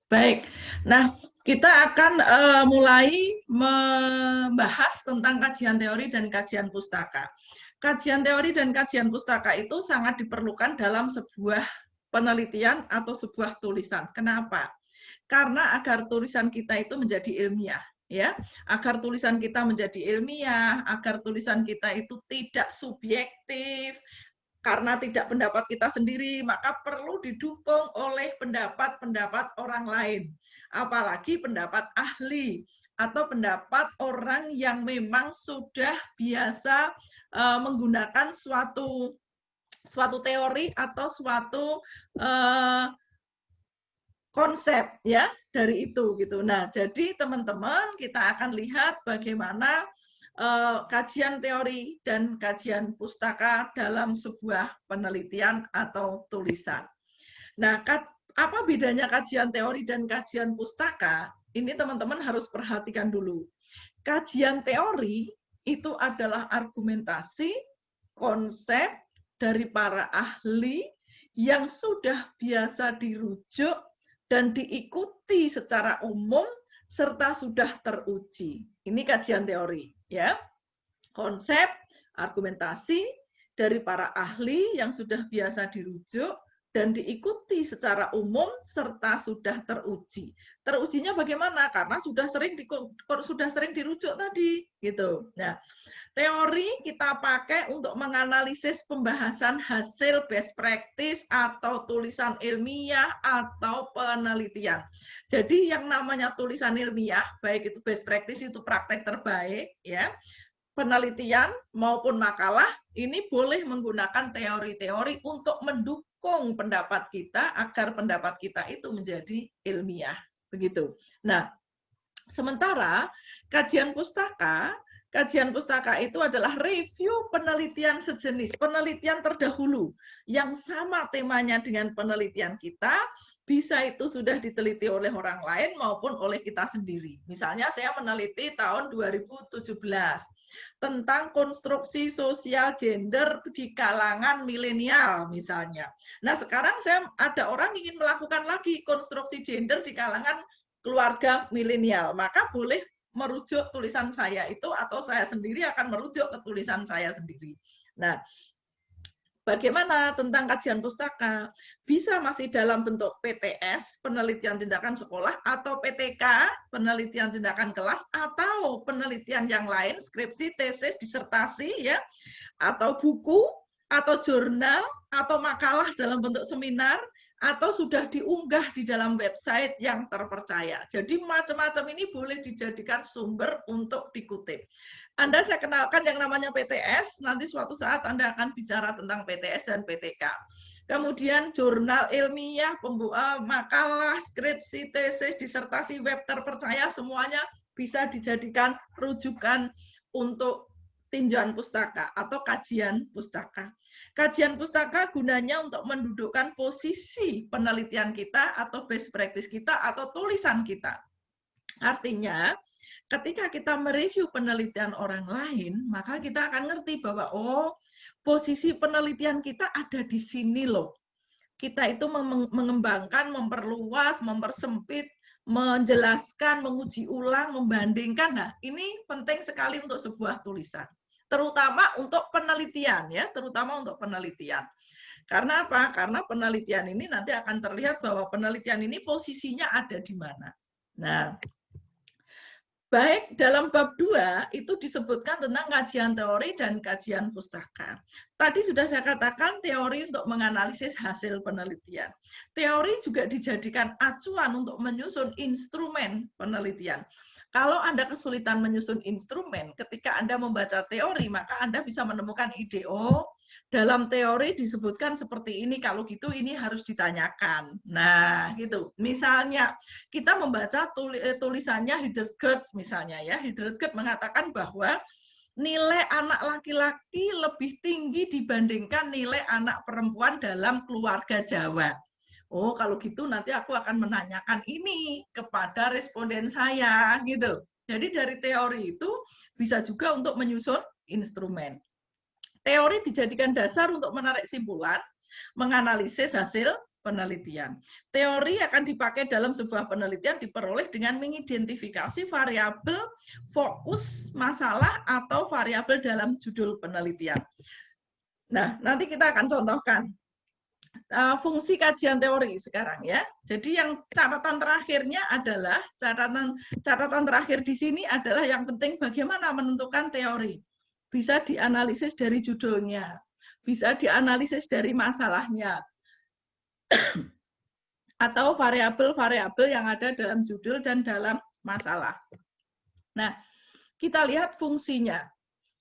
Baik, nah kita akan mulai membahas tentang kajian teori dan kajian pustaka. Kajian teori dan kajian pustaka itu sangat diperlukan dalam sebuah penelitian atau sebuah tulisan. Kenapa? Karena agar tulisan kita itu menjadi ilmiah, ya, agar tulisan kita menjadi ilmiah, agar tulisan kita itu tidak subjektif, karena tidak pendapat kita sendiri, maka perlu didukung oleh pendapat-pendapat orang lain. Apalagi pendapat ahli atau pendapat orang yang memang sudah biasa menggunakan suatu teori atau suatu konsep ya dari itu gitu. Nah, jadi teman-teman kita akan lihat bagaimana kajian teori dan kajian pustaka dalam sebuah penelitian atau tulisan. Nah, apa bedanya kajian teori dan kajian pustaka? Ini teman-teman harus perhatikan dulu. Kajian teori itu adalah argumentasi, konsep dari para ahli yang sudah biasa dirujuk dan diikuti secara umum serta sudah teruji. Ini kajian teori, ya. Konsep, argumentasi dari para ahli yang sudah biasa dirujuk dan diikuti secara umum serta sudah teruji. Terujinya bagaimana? Karena sudah sering dirujuk tadi, gitu. Nah, teori kita pakai untuk menganalisis pembahasan hasil best practice atau tulisan ilmiah atau penelitian. Jadi yang namanya tulisan ilmiah, baik itu best practice itu praktek terbaik, ya, penelitian maupun makalah, ini boleh menggunakan teori-teori untuk mendukung pendapat kita agar pendapat kita itu menjadi ilmiah. Begitu. Nah, sementara kajian pustaka itu adalah review penelitian sejenis, penelitian terdahulu yang sama temanya dengan penelitian kita, bisa itu sudah diteliti oleh orang lain maupun oleh kita sendiri. Misalnya saya meneliti tahun 2017 tentang konstruksi sosial gender di kalangan milenial misalnya. Nah, sekarang ada orang ingin melakukan lagi konstruksi gender di kalangan keluarga milenial, maka boleh merujuk tulisan saya itu atau saya sendiri akan merujuk ke tulisan saya sendiri. Nah, bagaimana tentang kajian pustaka? Bisa masih dalam bentuk PTS, penelitian tindakan sekolah, atau PTK, penelitian tindakan kelas, atau penelitian yang lain, skripsi, tesis, disertasi, ya, atau buku, atau jurnal, atau makalah dalam bentuk seminar, atau sudah diunggah di dalam website yang terpercaya. Jadi macam-macam ini boleh dijadikan sumber untuk dikutip. Anda saya kenalkan yang namanya PTS, nanti suatu saat Anda akan bicara tentang PTS dan PTK. Kemudian jurnal ilmiah, makalah, skripsi, tesis, disertasi, web terpercaya, semuanya bisa dijadikan rujukan untuk tinjauan pustaka atau kajian pustaka. Kajian pustaka gunanya untuk mendudukkan posisi penelitian kita atau best practice kita atau tulisan kita. Artinya, ketika kita mereview penelitian orang lain, maka kita akan ngerti bahwa oh, posisi penelitian kita ada di sini loh. Kita itu mengembangkan, memperluas, mempersempit, menjelaskan, menguji ulang, membandingkan. Nah, ini penting sekali untuk sebuah tulisan. Terutama untuk penelitian, ya, terutama untuk penelitian. Karena apa? Karena penelitian ini nanti akan terlihat bahwa penelitian ini posisinya ada di mana. Nah, baik dalam bab 2 itu disebutkan tentang kajian teori dan kajian pustaka. Tadi sudah saya katakan teori untuk menganalisis hasil penelitian. Teori juga dijadikan acuan untuk menyusun instrumen penelitian. Kalau Anda kesulitan menyusun instrumen, ketika Anda membaca teori, maka Anda bisa menemukan ide, oh, dalam teori disebutkan seperti ini, kalau gitu ini harus ditanyakan. Nah, gitu. Misalnya, kita membaca tulisannya Hildegard misalnya ya. Hildegard mengatakan bahwa nilai anak laki-laki lebih tinggi dibandingkan nilai anak perempuan dalam keluarga Jawa. Oh, kalau gitu nanti aku akan menanyakan ini kepada responden saya, gitu. Jadi dari teori itu bisa juga untuk menyusun instrumen. Teori dijadikan dasar untuk menarik simpulan, menganalisis hasil penelitian. Teori akan dipakai dalam sebuah penelitian diperoleh dengan mengidentifikasi variabel fokus masalah atau variabel dalam judul penelitian. Nah, nanti kita akan contohkan fungsi kajian teori sekarang ya. Jadi yang catatan terakhirnya adalah catatan terakhir di sini adalah yang penting bagaimana menentukan teori. Bisa dianalisis dari judulnya, bisa dianalisis dari masalahnya, atau variabel-variabel yang ada dalam judul dan dalam masalah. Nah, kita lihat fungsinya.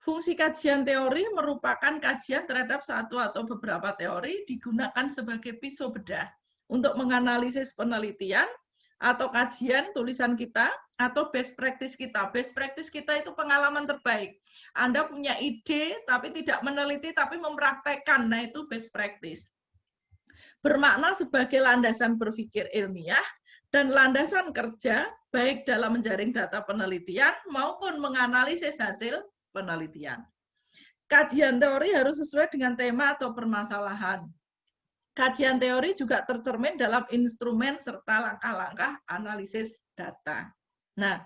Fungsi kajian teori merupakan kajian terhadap satu atau beberapa teori digunakan sebagai pisau bedah untuk menganalisis penelitian atau kajian tulisan kita atau best practice kita. Best practice kita itu pengalaman terbaik. Anda punya ide tapi tidak meneliti tapi mempraktekkan. Nah, itu best practice. Bermakna sebagai landasan berpikir ilmiah dan landasan kerja baik dalam menjaring data penelitian maupun menganalisis hasil penelitian. Kajian teori harus sesuai dengan tema atau permasalahan. Kajian teori juga tercermin dalam instrumen serta langkah-langkah analisis data. Nah,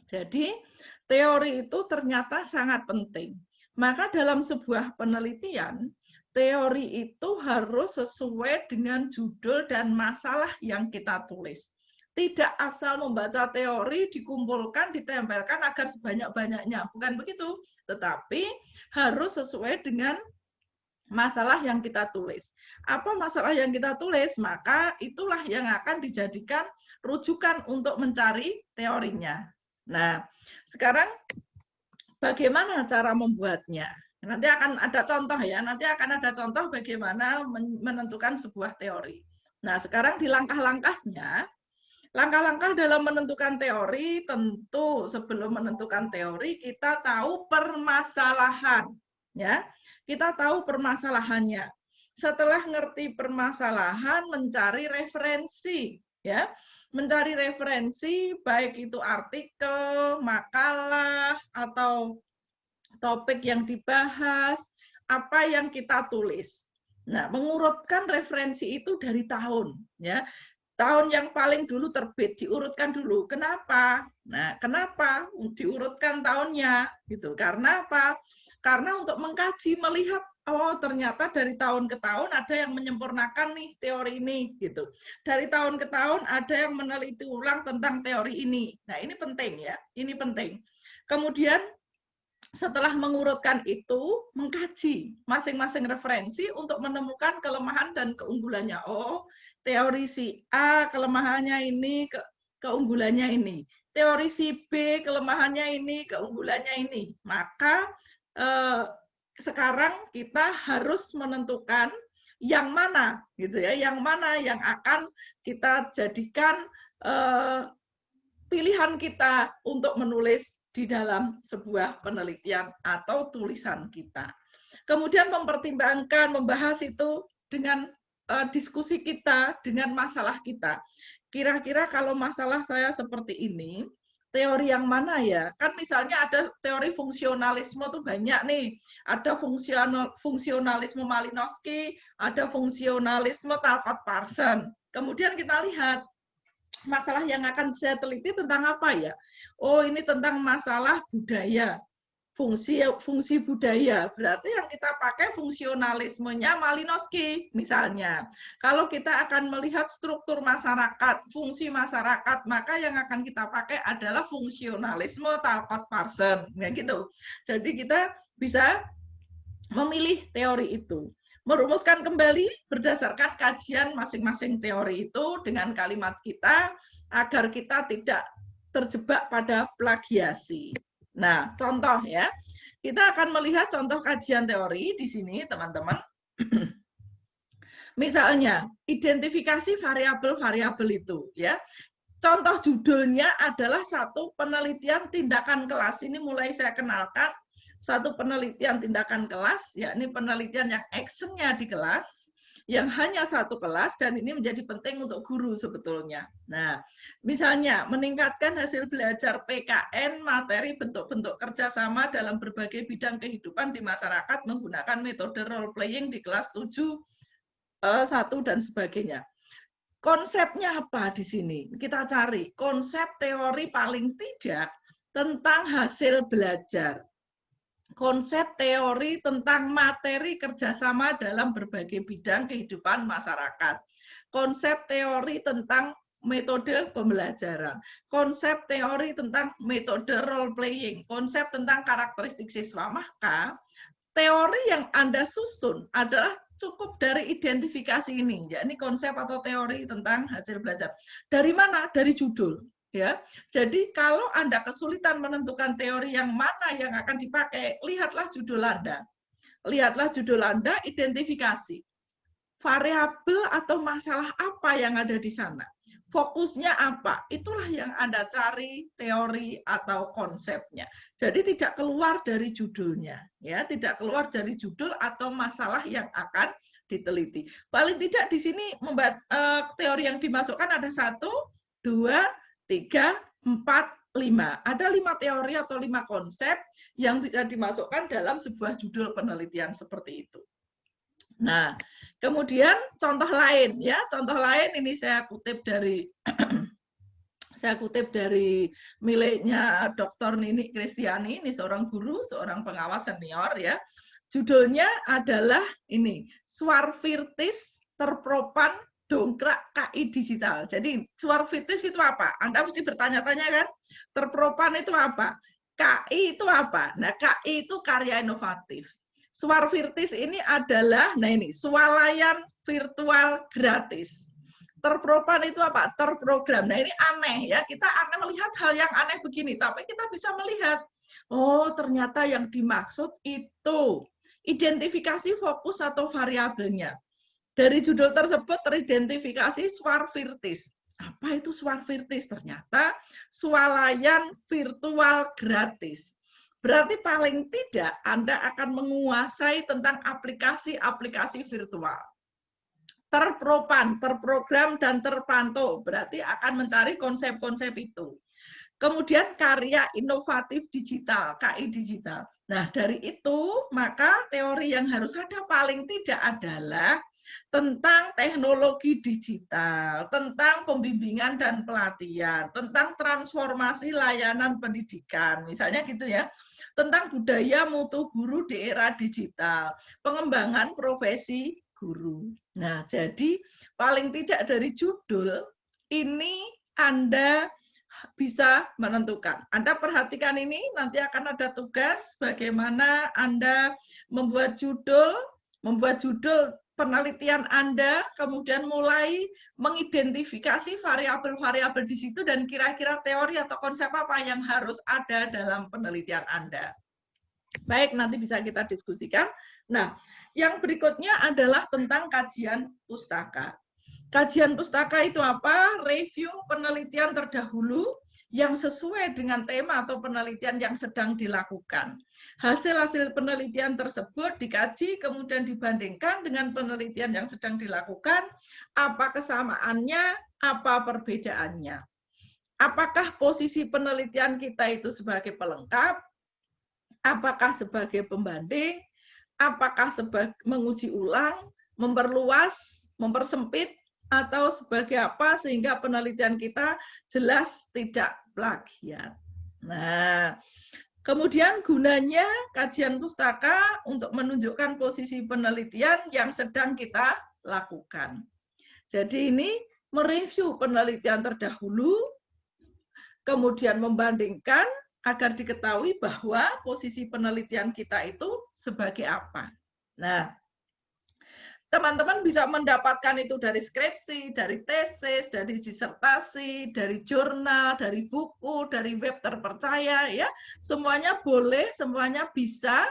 jadi teori itu ternyata sangat penting. Maka dalam sebuah penelitian, teori itu harus sesuai dengan judul dan masalah yang kita tulis. Tidak asal membaca teori, dikumpulkan, ditempelkan agar sebanyak-banyaknya. Bukan begitu, tetapi harus sesuai dengan masalah yang kita tulis. Apa masalah yang kita tulis? Maka itulah yang akan dijadikan rujukan untuk mencari teorinya. Nah, sekarang bagaimana cara membuatnya? Nanti akan ada contoh ya, nanti akan ada contoh bagaimana menentukan sebuah teori. Nah, sekarang di langkah-langkahnya, langkah-langkah dalam menentukan teori, tentu sebelum menentukan teori kita tahu permasalahan, ya. Kita tahu permasalahannya. Setelah ngerti permasalahan, mencari referensi, ya. Mencari referensi baik itu artikel, makalah atau topik yang dibahas, apa yang kita tulis. Nah, mengurutkan referensi itu dari tahun, ya. Tahun yang paling dulu terbit diurutkan dulu. Kenapa? Nah, kenapa diurutkan tahunnya? Gitu. Karena apa? Karena untuk mengkaji, melihat oh ternyata dari tahun ke tahun ada yang menyempurnakan nih teori ini gitu. Dari tahun ke tahun ada yang meneliti ulang tentang teori ini. Nah, ini penting ya. Ini penting. Kemudian setelah mengurutkan itu, mengkaji masing-masing referensi untuk menemukan kelemahan dan keunggulannya. Oh, teori si A kelemahannya ini, keunggulannya ini. Teori si B kelemahannya ini, keunggulannya ini. Maka sekarang kita harus menentukan yang mana, gitu ya, yang mana yang akan kita jadikan pilihan kita untuk menulis di dalam sebuah penelitian atau tulisan kita. Kemudian mempertimbangkan, membahas itu dengan diskusi kita, dengan masalah kita. Kira-kira kalau masalah saya seperti ini, teori yang mana ya? Kan misalnya ada teori fungsionalisme tuh banyak nih. Ada fungsionalisme Malinowski, ada fungsionalisme Talcott-Parsons. Kemudian kita lihat masalah yang akan saya teliti tentang apa ya? Oh, ini tentang masalah budaya. Fungsi budaya. Berarti yang kita pakai fungsionalismenya Malinowski misalnya. Kalau kita akan melihat struktur masyarakat, fungsi masyarakat, maka yang akan kita pakai adalah fungsionalisme Talcott-Parsons. Nah, gitu. Jadi kita bisa memilih teori itu. Merumuskan kembali berdasarkan kajian masing-masing teori itu dengan kalimat kita agar kita tidak terjebak pada plagiasi. Nah, contoh ya. Kita akan melihat contoh kajian teori di sini, teman-teman. Misalnya, identifikasi variabel-variabel itu ya. Contoh judulnya adalah satu penelitian tindakan kelas. Ini mulai saya kenalkan. Satu penelitian tindakan kelas, yakni penelitian yang actionnya di kelas, yang hanya satu kelas, dan ini menjadi penting untuk guru sebetulnya. Nah, misalnya meningkatkan hasil belajar PKN, materi bentuk-bentuk kerjasama dalam berbagai bidang kehidupan di masyarakat menggunakan metode role playing di kelas 7 satu dan sebagainya. Konsepnya apa di sini? Kita cari konsep teori paling tidak tentang hasil belajar. Konsep teori tentang materi kerjasama dalam berbagai bidang kehidupan masyarakat. Konsep teori tentang metode pembelajaran. Konsep teori tentang metode role playing. Konsep tentang karakteristik siswa. Maka teori yang Anda susun adalah cukup dari identifikasi ini. Ya, ini konsep atau teori tentang hasil belajar. Dari mana? Dari judul. Ya, jadi kalau Anda kesulitan menentukan teori yang mana yang akan dipakai, lihatlah judul Anda. Lihatlah judul Anda, identifikasi. Variabel atau masalah apa yang ada di sana. Fokusnya apa? Itulah yang Anda cari teori atau konsepnya. Jadi tidak keluar dari judulnya, ya, tidak keluar dari judul atau masalah yang akan diteliti. Paling tidak di sini teori yang dimasukkan ada 1, 2, 3, 4, 5. Ada 5 teori atau 5 konsep yang bisa dimasukkan dalam sebuah judul penelitian seperti itu. Nah, kemudian contoh lain ya, contoh lain ini saya kutip dari miliknya Dr. Nini Kristiani, ini seorang guru, seorang pengawas senior ya. Judulnya adalah ini, Suarvirtis terpropan dongkrak KI digital. Jadi Suarvirtis itu apa? Anda mesti bertanya-tanya kan, terpropan itu apa? KI itu apa? Nah, KI itu karya inovatif. Suarvirtis ini adalah, nah ini, swalayan virtual gratis. Terpropan itu apa? Terprogram. Nah ini aneh ya, kita aneh melihat hal yang aneh begini, tapi kita bisa melihat, oh ternyata yang dimaksud itu identifikasi fokus atau variabelnya. Dari judul tersebut teridentifikasi Suarvirtis. Apa itu Suarvirtis? Ternyata swalayan virtual gratis. Berarti paling tidak Anda akan menguasai tentang aplikasi-aplikasi virtual. Terpropan, terprogram, dan terpantau. Berarti akan mencari konsep-konsep itu. Kemudian karya inovatif digital, KI digital. Nah, dari itu, maka teori yang harus ada paling tidak adalah tentang teknologi digital, tentang pembimbingan dan pelatihan, tentang transformasi layanan pendidikan, misalnya gitu ya, tentang budaya mutu guru di era digital, pengembangan profesi guru. Nah, jadi paling tidak dari judul ini Anda bisa menentukan. Anda perhatikan ini, nanti akan ada tugas bagaimana Anda membuat judul penelitian Anda, kemudian mulai mengidentifikasi variabel-variabel di situ dan kira-kira teori atau konsep apa yang harus ada dalam penelitian Anda. Baik, nanti bisa kita diskusikan. Nah, yang berikutnya adalah tentang kajian pustaka. Kajian pustaka itu apa? Review penelitian terdahulu yang sesuai dengan tema atau penelitian yang sedang dilakukan. Hasil-hasil penelitian tersebut dikaji, kemudian dibandingkan dengan penelitian yang sedang dilakukan, apa kesamaannya, apa perbedaannya. Apakah posisi penelitian kita itu sebagai pelengkap, apakah sebagai pembanding, apakah sebagai menguji ulang, memperluas, mempersempit, atau sebagai apa sehingga penelitian kita jelas tidak plagiat. Nah, kemudian gunanya kajian pustaka untuk menunjukkan posisi penelitian yang sedang kita lakukan. Jadi ini mereview penelitian terdahulu, kemudian membandingkan agar diketahui bahwa posisi penelitian kita itu sebagai apa. Nah, teman-teman bisa mendapatkan itu dari skripsi, dari tesis, dari disertasi, dari jurnal, dari buku, dari web terpercaya, ya. Semuanya boleh, semuanya bisa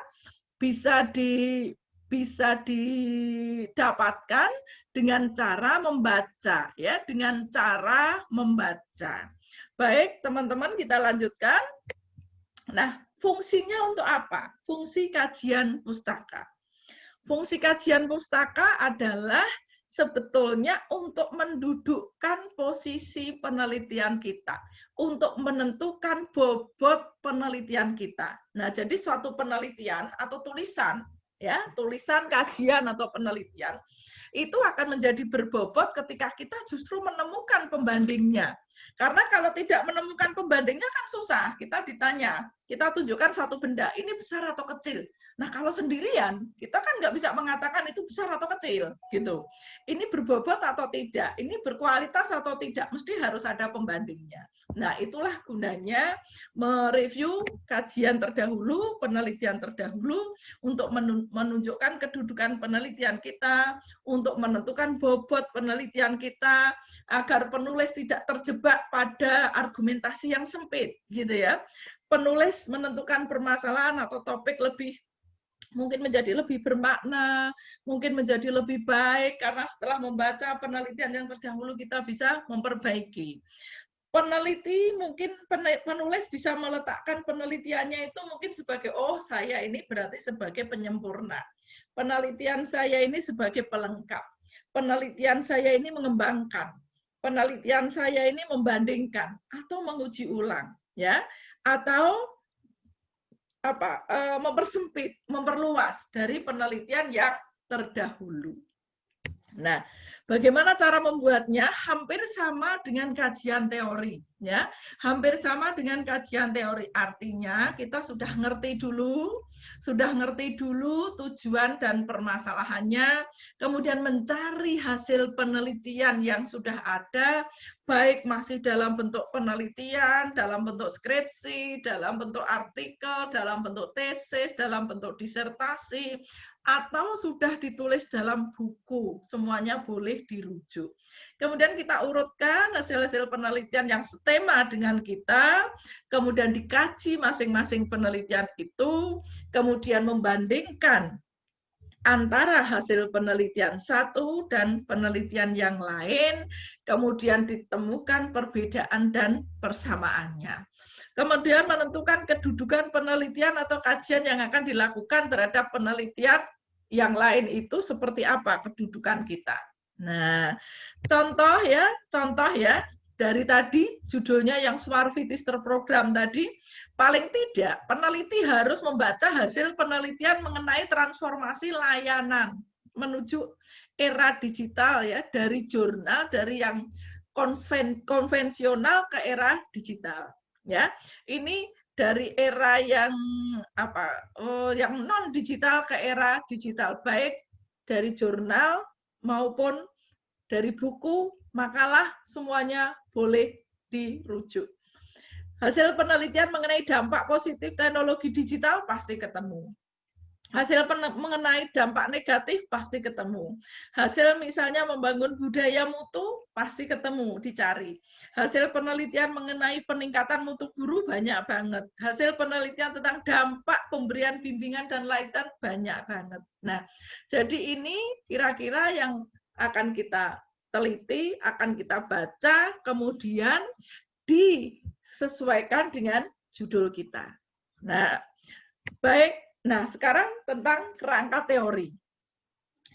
didapatkan dengan cara membaca, ya, dengan cara membaca. Baik, teman-teman, kita lanjutkan. Nah, fungsinya untuk apa? Fungsi kajian pustaka. Fungsi kajian pustaka adalah sebetulnya untuk mendudukkan posisi penelitian kita, untuk menentukan bobot penelitian kita. Nah, jadi suatu penelitian atau tulisan, ya, tulisan kajian atau penelitian, itu akan menjadi berbobot ketika kita justru menemukan pembandingnya. Karena kalau tidak menemukan pembandingnya kan susah. Kita ditanya, kita tunjukkan satu benda, ini besar atau kecil. Nah, kalau sendirian, kita kan nggak bisa mengatakan itu besar atau kecil, gitu. Ini berbobot atau tidak, ini berkualitas atau tidak, mesti harus ada pembandingnya. Nah, itulah gunanya mereview kajian terdahulu, penelitian terdahulu, untuk menunjukkan kedudukan penelitian kita, untuk menentukan bobot penelitian kita, agar penulis tidak terjebak pada argumentasi yang sempit, gitu ya. Penulis menentukan permasalahan atau topik mungkin menjadi lebih bermakna, mungkin menjadi lebih baik, karena setelah membaca penelitian yang terdahulu kita bisa memperbaiki. Peneliti mungkin penulis bisa meletakkan penelitiannya itu mungkin sebagai, oh saya ini berarti sebagai penyempurna. Penelitian saya ini sebagai pelengkap. Penelitian saya ini mengembangkan. Penelitian saya ini membandingkan atau menguji ulang, ya. Atau mempersempit, memperluas dari penelitian yang terdahulu. Nah, bagaimana cara membuatnya? Hampir sama dengan kajian teori, ya. Hampir sama dengan kajian teori. Artinya kita sudah ngerti dulu tujuan dan permasalahannya, kemudian mencari hasil penelitian yang sudah ada, baik masih dalam bentuk penelitian, dalam bentuk skripsi, dalam bentuk artikel, dalam bentuk tesis, dalam bentuk disertasi, atau sudah ditulis dalam buku, semuanya boleh dirujuk. Kemudian kita urutkan hasil-hasil penelitian yang setema dengan kita, kemudian dikaji masing-masing penelitian itu, kemudian membandingkan antara hasil penelitian satu dan penelitian yang lain, kemudian ditemukan perbedaan dan persamaannya. Kemudian menentukan kedudukan penelitian atau kajian yang akan dilakukan terhadap penelitian yang lain itu seperti apa kedudukan kita. Nah, contoh ya, dari tadi judulnya yang Svarfitis terprogram tadi, paling tidak peneliti harus membaca hasil penelitian mengenai transformasi layanan menuju era digital ya, dari jurnal, dari yang konvensional ke era digital. Ya, ini dari era yang yang non digital ke era digital, baik dari jurnal maupun dari buku, makalah, semuanya boleh dirujuk. Hasil penelitian mengenai dampak positif teknologi digital pasti ketemu. Hasil mengenai dampak negatif pasti ketemu. Hasil misalnya membangun budaya mutu pasti ketemu, dicari. Hasil penelitian mengenai peningkatan mutu guru banyak banget. Hasil penelitian tentang dampak pemberian bimbingan dan laitan banyak banget. Nah, jadi ini kira-kira yang akan kita teliti, akan kita baca, kemudian disesuaikan dengan judul kita. Nah, baik. Nah, sekarang tentang kerangka teori.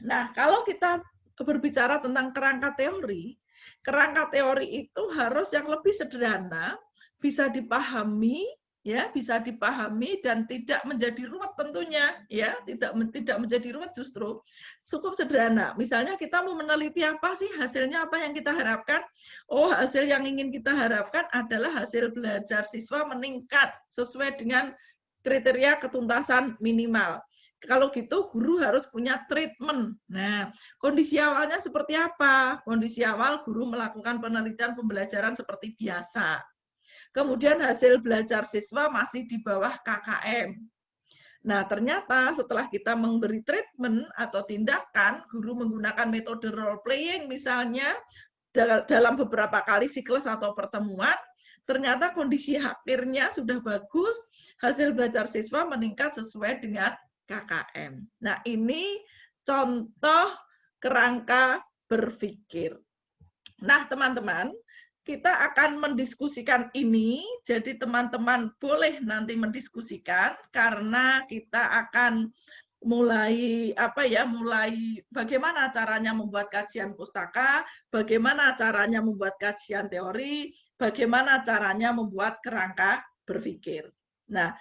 Nah, kalau kita berbicara tentang kerangka teori itu harus yang lebih sederhana, bisa dipahami, ya, bisa dipahami dan tidak menjadi ruwet tentunya, ya, tidak menjadi ruwet, justru cukup sederhana. Misalnya kita mau meneliti apa sih, hasilnya apa yang kita harapkan? Oh, hasil yang ingin kita harapkan adalah hasil belajar siswa meningkat sesuai dengan kriteria ketuntasan minimal. Kalau gitu guru harus punya treatment. Nah, kondisi awalnya seperti apa? Kondisi awal guru melakukan penelitian pembelajaran seperti biasa. Kemudian hasil belajar siswa masih di bawah KKM. Nah, ternyata setelah kita memberi treatment atau tindakan, guru menggunakan metode role playing misalnya dalam beberapa kali siklus atau pertemuan, ternyata kondisi akhirnya sudah bagus, hasil belajar siswa meningkat sesuai dengan KKM. Nah, ini contoh kerangka berpikir. Nah, teman-teman, kita akan mendiskusikan ini, jadi teman-teman boleh nanti mendiskusikan, karena kita akan mulai bagaimana caranya membuat kajian pustaka, bagaimana caranya membuat kajian teori, bagaimana caranya membuat kerangka berpikir. Nah,